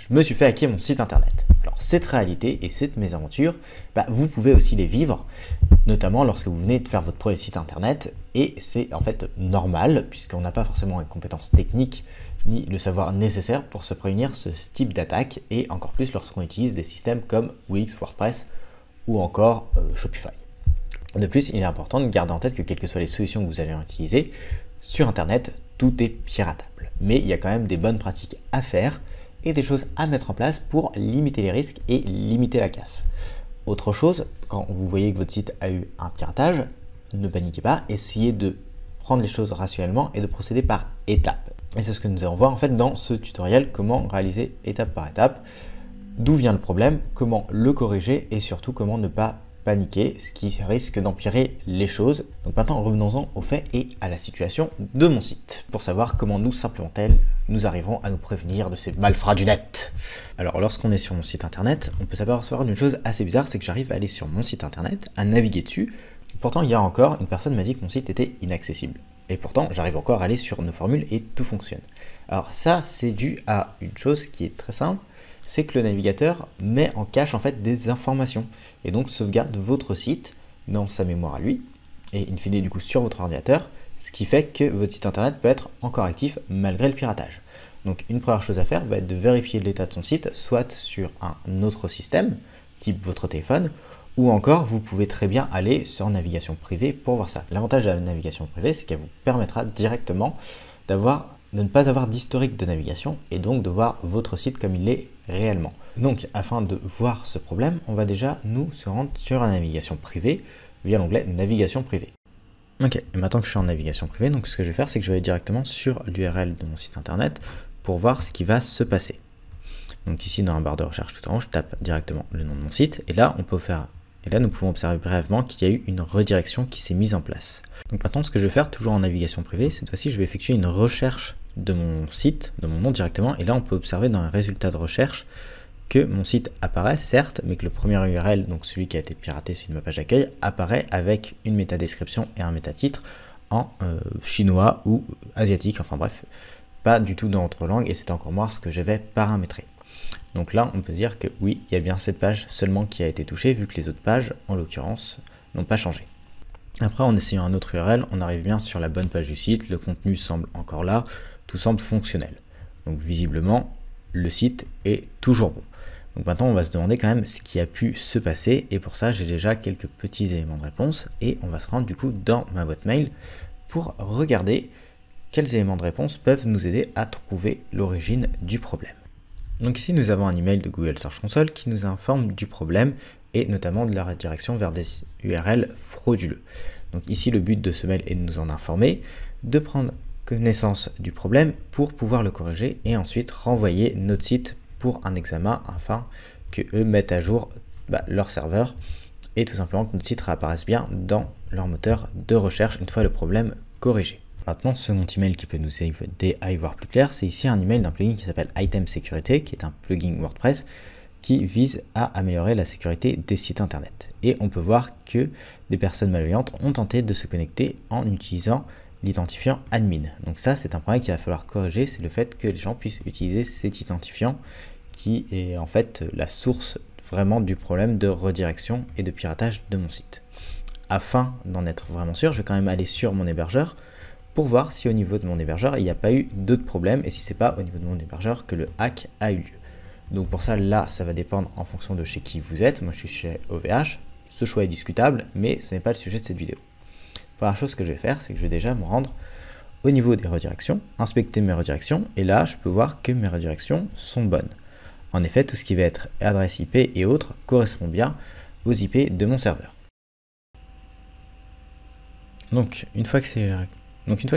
je me suis fait hacker mon site internet. Alors cette réalité et cette mésaventure, vous pouvez aussi les vivre, notamment lorsque vous venez de faire votre premier site internet, et c'est en fait normal, puisqu'on n'a pas forcément les compétences techniques ni le savoir nécessaire pour se prévenir ce type d'attaque, et encore plus lorsqu'on utilise des systèmes comme Wix, WordPress ou encore Shopify. De plus, il est important de garder en tête que quelles que soient les solutions que vous allez utiliser, sur internet, tout est piratable. Mais il y a quand même des bonnes pratiques à faire et des choses à mettre en place pour limiter les risques et limiter la casse. Autre chose, quand vous voyez que votre site a eu un piratage, ne paniquez pas, essayez de prendre les choses rationnellement et de procéder par étapes. Et c'est ce que nous allons voir en fait dans ce tutoriel, comment réaliser étape par étape, d'où vient le problème, comment le corriger et surtout comment ne pas paniquer, ce qui risque d'empirer les choses. Donc maintenant revenons-en aux faits et à la situation de mon site, pour savoir comment nous, simples mortels, nous arriverons à nous prévenir de ces malfrats du net. Alors lorsqu'on est sur mon site internet, on peut s'apercevoir d'une chose assez bizarre, c'est que j'arrive à aller sur mon site internet, à naviguer dessus. Pourtant il y a encore, une personne m'a dit que mon site était inaccessible. Et pourtant j'arrive encore à aller sur nos formules et tout fonctionne. Alors ça c'est dû à une chose qui est très simple, c'est que le navigateur met en cache en fait des informations et donc sauvegarde votre site dans sa mémoire à lui et in fine du coup sur votre ordinateur, ce qui fait que votre site internet peut être encore actif malgré le piratage. Donc une première chose à faire va être de vérifier l'état de son site, soit sur un autre système, type votre téléphone, ou encore vous pouvez très bien aller sur navigation privée pour voir ça. L'avantage de la navigation privée, c'est qu'elle vous permettra directement de ne pas avoir d'historique de navigation et donc de voir votre site comme il est réellement. Donc afin de voir ce problème, on va déjà se rendre sur la navigation privée via l'onglet navigation privée. Ok, et maintenant que je suis en navigation privée, donc ce que je vais faire, c'est que je vais aller directement sur l'URL de mon site internet pour voir ce qui va se passer. Donc ici dans la barre de recherche tout en haut, je tape directement le nom de mon site et là nous pouvons observer brièvement qu'il y a eu une redirection qui s'est mise en place. Donc maintenant ce que je vais faire, toujours en navigation privée, cette fois-ci je vais effectuer une recherche de mon site, de mon nom directement, et là on peut observer dans les résultats de recherche que mon site apparaît certes, mais que le premier URL, donc celui qui a été piraté, celui de ma page d'accueil, apparaît avec une métadescription et un métatitre en chinois ou asiatique, enfin bref, pas du tout dans notre langue, et c'est encore moins ce que je vais paramétrer. Donc là on peut dire que oui, il y a bien cette page seulement qui a été touchée, vu que les autres pages, en l'occurrence, n'ont pas changé. Après, en essayant un autre URL, on arrive bien sur la bonne page du site, le contenu semble encore là, tout semble fonctionnel. Donc visiblement, le site est toujours bon. Donc maintenant, on va se demander quand même ce qui a pu se passer, et pour ça, j'ai déjà quelques petits éléments de réponse, et on va se rendre du coup dans ma boîte mail pour regarder quels éléments de réponse peuvent nous aider à trouver l'origine du problème. Donc ici, nous avons un email de Google Search Console qui nous informe du problème, et notamment de la redirection vers des URL frauduleux. Donc ici, le but de ce mail est de nous en informer, de prendre connaissance du problème pour pouvoir le corriger et ensuite renvoyer notre site pour un examen afin que eux mettent à jour leur serveur et tout simplement que notre site réapparaisse bien dans leur moteur de recherche une fois le problème corrigé. Maintenant, second email qui peut nous aider à y voir plus clair, c'est ici un email d'un plugin qui s'appelle Item Security, qui est un plugin WordPress qui vise à améliorer la sécurité des sites internet. Et on peut voir que des personnes malveillantes ont tenté de se connecter en utilisant l'identifiant admin. Donc ça, c'est un problème qu'il va falloir corriger, c'est le fait que les gens puissent utiliser cet identifiant qui est en fait la source vraiment du problème de redirection et de piratage de mon site. Afin d'en être vraiment sûr, je vais quand même aller sur mon hébergeur pour voir si au niveau de mon hébergeur, il n'y a pas eu d'autres problèmes et si c'est pas au niveau de mon hébergeur que le hack a eu lieu. Donc pour ça, là, ça va dépendre en fonction de chez qui vous êtes. Moi, je suis chez OVH. Ce choix est discutable, mais ce n'est pas le sujet de cette vidéo. Première chose que je vais faire, c'est que je vais déjà me rendre au niveau des redirections, inspecter mes redirections, et là, je peux voir que mes redirections sont bonnes. En effet, tout ce qui va être adresse IP et autres correspond bien aux IP de mon serveur. Donc, une fois que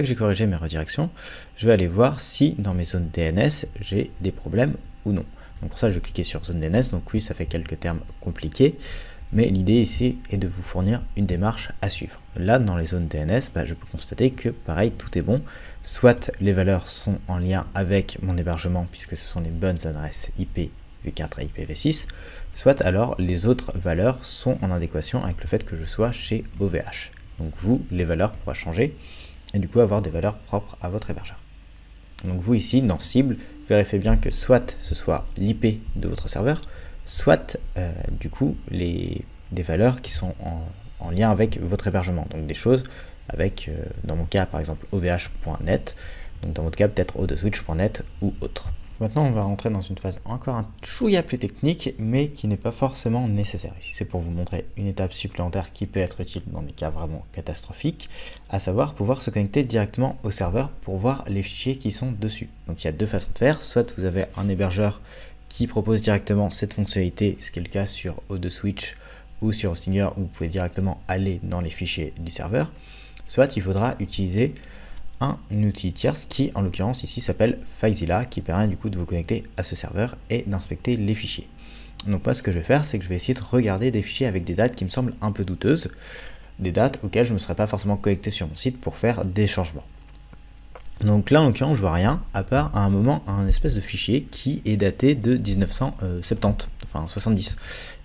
j'ai corrigé mes redirections, je vais aller voir si dans mes zones DNS, j'ai des problèmes ou non. Donc pour ça, je vais cliquer sur zone DNS. Donc oui, ça fait quelques termes compliqués, mais l'idée ici est de vous fournir une démarche à suivre. Là, dans les zones DNS, je peux constater que pareil, tout est bon. Soit les valeurs sont en lien avec mon hébergement, puisque ce sont les bonnes adresses IPv4 et IPv6, soit alors les autres valeurs sont en adéquation avec le fait que je sois chez OVH. Donc vous, les valeurs pourraient changer et du coup avoir des valeurs propres à votre hébergeur. Donc vous ici, dans cible, vérifiez bien que soit ce soit l'IP de votre serveur, soit du coup des valeurs qui sont en lien avec votre hébergement, donc des choses avec, dans mon cas par exemple ovh.net, donc dans votre cas peut-être odeswitch.net ou autre. Maintenant on va rentrer dans une phase encore un chouïa plus technique, mais qui n'est pas forcément nécessaire. Ici c'est pour vous montrer une étape supplémentaire qui peut être utile dans des cas vraiment catastrophiques, à savoir pouvoir se connecter directement au serveur pour voir les fichiers qui sont dessus. Donc il y a deux façons de faire, soit vous avez un hébergeur qui propose directement cette fonctionnalité, ce qui est le cas sur ODeswitch ou sur Hostinger, où vous pouvez directement aller dans les fichiers du serveur, soit il faudra utiliser un outil tierce qui en l'occurrence ici s'appelle FileZilla, qui permet du coup de vous connecter à ce serveur et d'inspecter les fichiers. Donc moi ce que je vais faire, c'est que je vais essayer de regarder des fichiers avec des dates qui me semblent un peu douteuses, des dates auxquelles je ne me serais pas forcément connecté sur mon site pour faire des changements. Donc là en l'occurrence je vois rien, à part à un moment un espèce de fichier qui est daté de 1970, enfin 70.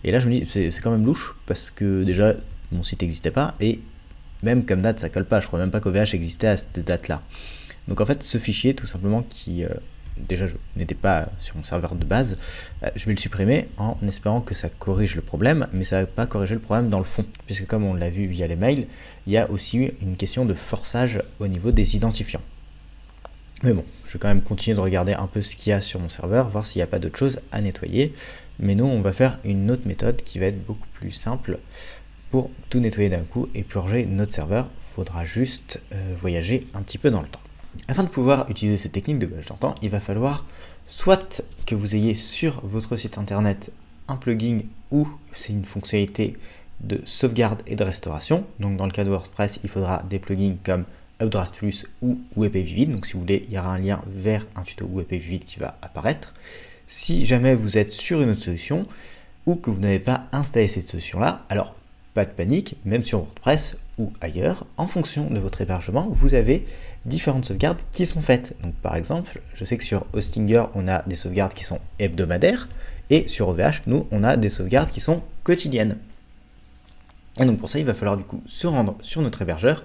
Et là je me dis c'est quand même louche, parce que déjà mon site n'existait pas, et même comme date ça colle pas, je crois même pas qu'OVH existait à cette date là. Donc en fait ce fichier tout simplement qui déjà je n'était pas sur mon serveur de base, je vais le supprimer en espérant que ça corrige le problème, mais ça va pas corriger le problème dans le fond, puisque comme on l'a vu via les mails, il y a aussi une question de forçage au niveau des identifiants. Mais bon, je vais quand même continuer de regarder un peu ce qu'il y a sur mon serveur, voir s'il n'y a pas d'autre chose à nettoyer. Mais nous, on va faire une autre méthode qui va être beaucoup plus simple pour tout nettoyer d'un coup et purger notre serveur. Il faudra juste voyager un petit peu dans le temps. Afin de pouvoir utiliser cette technique de voyage dans le temps, il va falloir soit que vous ayez sur votre site internet un plugin ou c'est une fonctionnalité de sauvegarde et de restauration. Donc dans le cas de WordPress, il faudra des plugins comme Updraft Plus ou WP Vivid. Donc si vous voulez, il y aura un lien vers un tuto WP Vivid qui va apparaître. Si jamais vous êtes sur une autre solution ou que vous n'avez pas installé cette solution-là, alors pas de panique, même sur WordPress ou ailleurs, en fonction de votre hébergement, vous avez différentes sauvegardes qui sont faites. Donc par exemple, je sais que sur Hostinger, on a des sauvegardes qui sont hebdomadaires, et sur OVH, nous, on a des sauvegardes qui sont quotidiennes. Et donc pour ça, il va falloir du coup se rendre sur notre hébergeur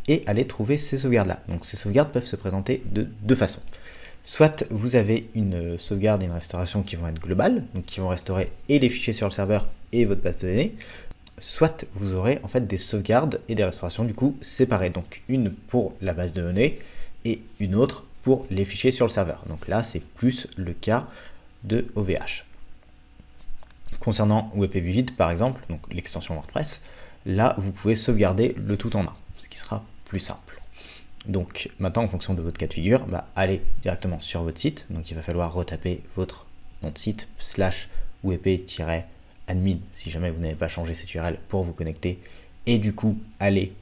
et aller trouver ces sauvegardes-là. Donc ces sauvegardes peuvent se présenter de deux façons. Soit vous avez une sauvegarde et une restauration qui vont être globales, donc qui vont restaurer et les fichiers sur le serveur et votre base de données, soit vous aurez en fait des sauvegardes et des restaurations du coup séparées. Donc une pour la base de données et une autre pour les fichiers sur le serveur. Donc là, c'est plus le cas de OVH. Concernant WP Vivid par exemple, donc l'extension WordPress, là vous pouvez sauvegarder le tout en un, ce qui sera plus simple. Donc maintenant en fonction de votre cas de figure, allez directement sur votre site, donc il va falloir retaper votre nom de site /wp-admin si jamais vous n'avez pas changé cette URL pour vous connecter, et du coup allez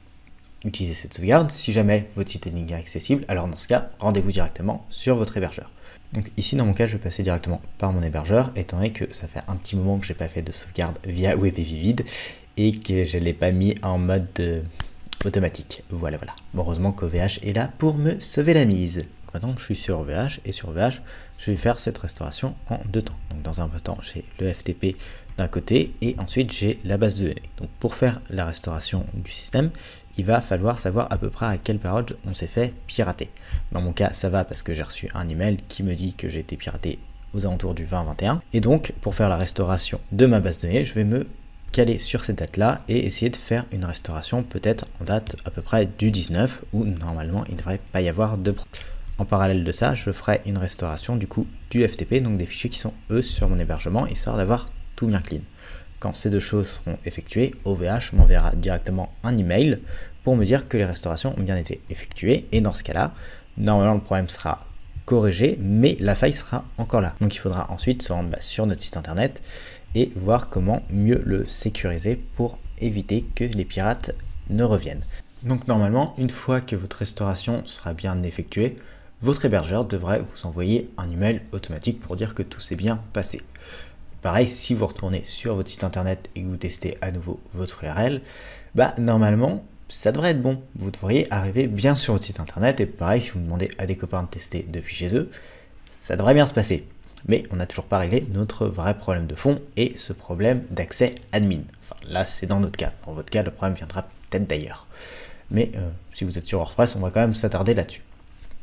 utiliser cette sauvegarde. Si jamais votre site est inaccessible, alors dans ce cas, rendez-vous directement sur votre hébergeur. Donc ici dans mon cas, je vais passer directement par mon hébergeur, étant donné que ça fait un petit moment que je n'ai pas fait de sauvegarde via WP Vivid et que je ne l'ai pas mis en mode automatique. Voilà. Bon, heureusement qu'OVH est là pour me sauver la mise. Maintenant, je suis sur OVH, et sur OVH, je vais faire cette restauration en deux temps. Donc dans un premier temps, j'ai le FTP d'un côté, et ensuite j'ai la base de données. Donc pour faire la restauration du système, il va falloir savoir à peu près à quelle période on s'est fait pirater. Dans mon cas, ça va parce que j'ai reçu un email qui me dit que j'ai été piraté aux alentours du 20-21. Et donc, pour faire la restauration de ma base de données, je vais me caler sur cette date-là et essayer de faire une restauration peut-être en date à peu près du 19, où normalement il ne devrait pas y avoir de problème. En parallèle de ça, je ferai une restauration du coup du FTP, donc des fichiers qui sont eux sur mon hébergement, histoire d'avoir tout bien clean. Quand ces deux choses seront effectuées, OVH m'enverra directement un email pour me dire que les restaurations ont bien été effectuées, et dans ce cas-là, normalement le problème sera corrigé, mais la faille sera encore là. Donc il faudra ensuite se rendre sur notre site internet et voir comment mieux le sécuriser pour éviter que les pirates ne reviennent. Donc normalement, une fois que votre restauration sera bien effectuée, votre hébergeur devrait vous envoyer un email automatique pour dire que tout s'est bien passé. Pareil, si vous retournez sur votre site internet et que vous testez à nouveau votre URL, normalement, ça devrait être bon. Vous devriez arriver bien sur votre site internet, et pareil, si vous demandez à des copains de tester depuis chez eux, ça devrait bien se passer. Mais on n'a toujours pas réglé notre vrai problème de fond, et ce problème d'accès admin. Enfin là, c'est dans notre cas. Dans votre cas, le problème viendra peut-être d'ailleurs. Mais si vous êtes sur WordPress, on va quand même s'attarder là-dessus.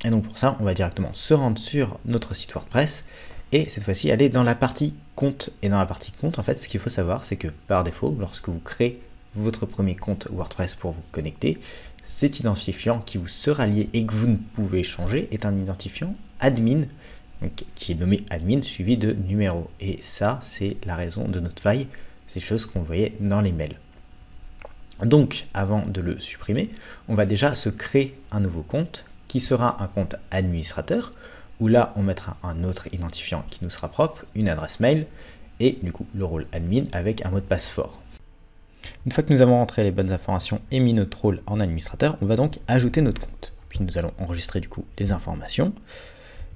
Et donc pour ça, on va directement se rendre sur notre site WordPress et cette fois-ci aller dans la partie compte. Et dans la partie compte, en fait, ce qu'il faut savoir, c'est que par défaut, lorsque vous créez votre premier compte WordPress pour vous connecter, cet identifiant qui vous sera lié et que vous ne pouvez changer est un identifiant admin, donc, qui est nommé admin suivi de numéro. Et ça, c'est la raison de notre faille, ces choses qu'on voyait dans les mails. Donc, avant de le supprimer, on va déjà se créer un nouveau compte qui sera un compte administrateur, où là, on mettra un autre identifiant qui nous sera propre, une adresse mail, et du coup, le rôle admin avec un mot de passe fort. Une fois que nous avons rentré les bonnes informations et mis notre rôle en administrateur, on va donc ajouter notre compte. Puis nous allons enregistrer du coup les informations.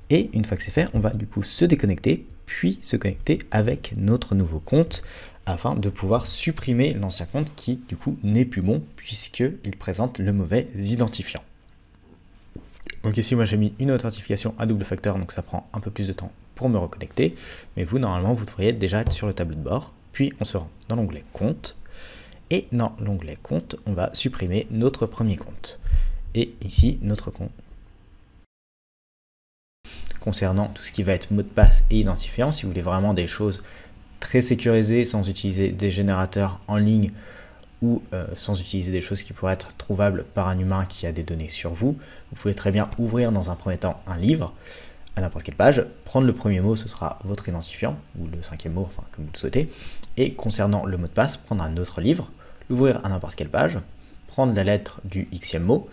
Et une fois que c'est fait, on va du coup se déconnecter, puis se connecter avec notre nouveau compte, afin de pouvoir supprimer l'ancien compte qui du coup n'est plus bon, puisqu'il présente le mauvais identifiant. Donc ici, moi j'ai mis une authentification à double facteur, donc ça prend un peu plus de temps pour me reconnecter. Mais vous, normalement, vous devriez déjà être sur le tableau de bord. Puis on se rend dans l'onglet compte. Et dans l'onglet compte, on va supprimer notre premier compte. Et ici, notre compte. Concernant tout ce qui va être mot de passe et identifiant, si vous voulez vraiment des choses très sécurisées sans utiliser des générateurs en ligne ou sans utiliser des choses qui pourraient être trouvables par un humain qui a des données sur vous, vous pouvez très bien ouvrir dans un premier temps un livre à n'importe quelle page, prendre le premier mot, ce sera votre identifiant, ou le cinquième mot, enfin comme vous le souhaitez, et concernant le mot de passe, prendre un autre livre, l'ouvrir à n'importe quelle page, prendre la lettre du xème mot,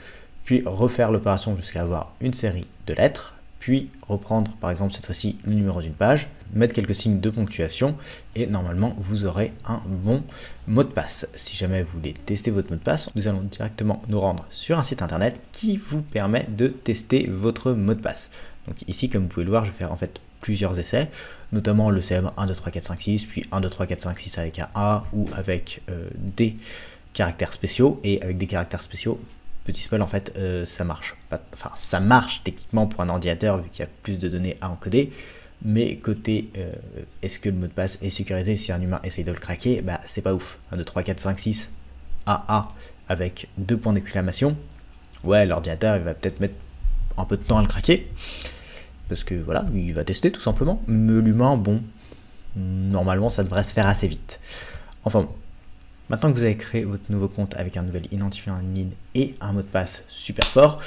puis refaire l'opération jusqu'à avoir une série de lettres, puis reprendre par exemple cette fois-ci le numéro d'une page, mettre quelques signes de ponctuation et normalement vous aurez un bon mot de passe. Si jamais vous voulez tester votre mot de passe, nous allons directement nous rendre sur un site internet qui vous permet de tester votre mot de passe. Donc ici, comme vous pouvez le voir, je vais faire en fait plusieurs essais, notamment le CM 1, 2, 3, 4, 5, 6, puis 1, 2, 3, 4, 5, 6 avec un A ou avec des caractères spéciaux, et avec des caractères spéciaux, petit spoil, en fait, ça marche. Enfin, ça marche techniquement pour un ordinateur vu qu'il y a plus de données à encoder, mais côté est-ce que le mot de passe est sécurisé si un humain essaye de le craquer, bah c'est pas ouf. 1, 2, 3, 4, 5, 6, AA avec 2 points d'exclamation, ouais, l'ordinateur il va peut-être mettre un peu de temps à le craquer, parce que voilà, il va tester tout simplement, mais l'humain, bon, normalement ça devrait se faire assez vite. Enfin bon. Maintenant que vous avez créé votre nouveau compte avec un nouvel identifiant en ligne et un mot de passe super fort,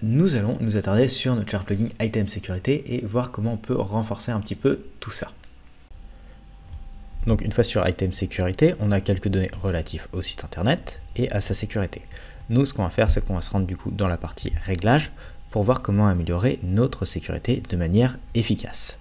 nous allons nous attarder sur notre cher plugin Item Sécurité et voir comment on peut renforcer un petit peu tout ça. Donc une fois sur Item Sécurité, on a quelques données relatives au site internet et à sa sécurité. Nous, ce qu'on va faire, c'est qu'on va se rendre du coup dans la partie réglages pour voir comment améliorer notre sécurité de manière efficace.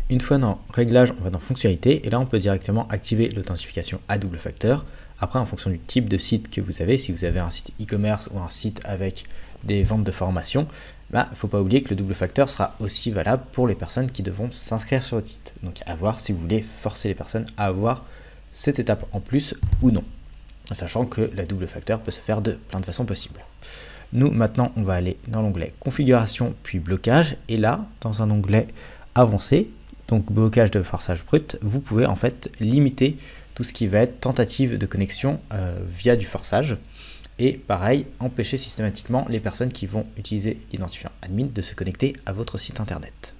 Une fois dans Réglages, on va dans Fonctionnalités et là on peut directement activer l'authentification à double facteur. Après, en fonction du type de site que vous avez, si vous avez un site e-commerce ou un site avec des ventes de formation, il ne faut pas oublier que le double facteur sera aussi valable pour les personnes qui devront s'inscrire sur votre site. Donc à voir si vous voulez forcer les personnes à avoir cette étape en plus ou non, sachant que la double facteur peut se faire de plein de façons possibles. Nous, maintenant, on va aller dans l'onglet Configuration puis Blocage et là, dans un onglet Avancé, donc blocage de forçage brut, vous pouvez en fait limiter tout ce qui va être tentative de connexion via du forçage. Et pareil, empêcher systématiquement les personnes qui vont utiliser l'identifiant admin de se connecter à votre site internet.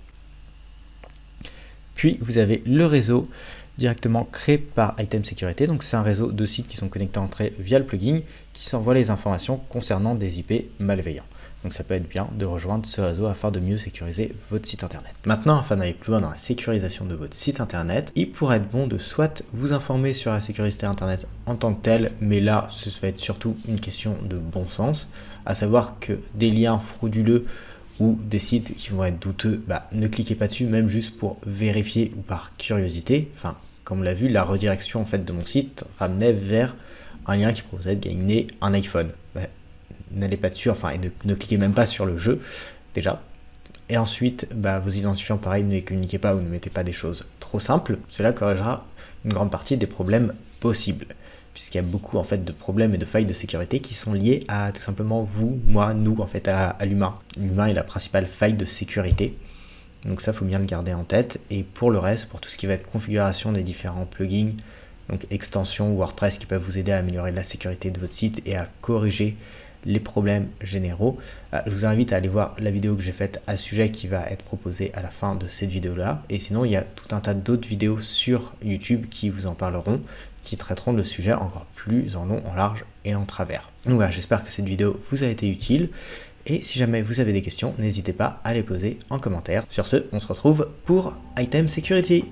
Puis vous avez le réseau directement créé par Item Sécurité. Donc c'est un réseau de sites qui sont connectés entre eux via le plugin qui s'envoie les informations concernant des IP malveillants. Donc ça peut être bien de rejoindre ce réseau afin de mieux sécuriser votre site internet. Maintenant, afin d'aller plus loin dans la sécurisation de votre site internet, il pourrait être bon de soit vous informer sur la sécurité internet en tant que telle, mais là, ce va être surtout une question de bon sens, à savoir que des liens frauduleux ou des sites qui vont être douteux, ne cliquez pas dessus, même juste pour vérifier ou par curiosité. Enfin, comme on l'a vu, la redirection en fait de mon site ramenait vers un lien qui proposait de gagner un iPhone. N'allez pas dessus, enfin, et ne cliquez même pas sur le jeu, déjà. Et ensuite, vos identifiants, pareil, ne les communiquez pas ou ne mettez pas des choses trop simples. Cela corrigera une grande partie des problèmes possibles, puisqu'il y a beaucoup en fait de problèmes et de failles de sécurité qui sont liés à tout simplement vous, moi, nous, en fait, à l'humain. L'humain est la principale faille de sécurité. Donc ça, il faut bien le garder en tête. Et pour le reste, pour tout ce qui va être configuration des différents plugins, donc extensions WordPress qui peuvent vous aider à améliorer la sécurité de votre site et à corriger les problèmes généraux. Je vous invite à aller voir la vidéo que j'ai faite à ce sujet qui va être proposée à la fin de cette vidéo-là. Et sinon, il y a tout un tas d'autres vidéos sur YouTube qui vous en parleront, qui traiteront le sujet encore plus en long, en large et en travers. Donc voilà, j'espère que cette vidéo vous a été utile. Et si jamais vous avez des questions, n'hésitez pas à les poser en commentaire. Sur ce, on se retrouve pour Item Security.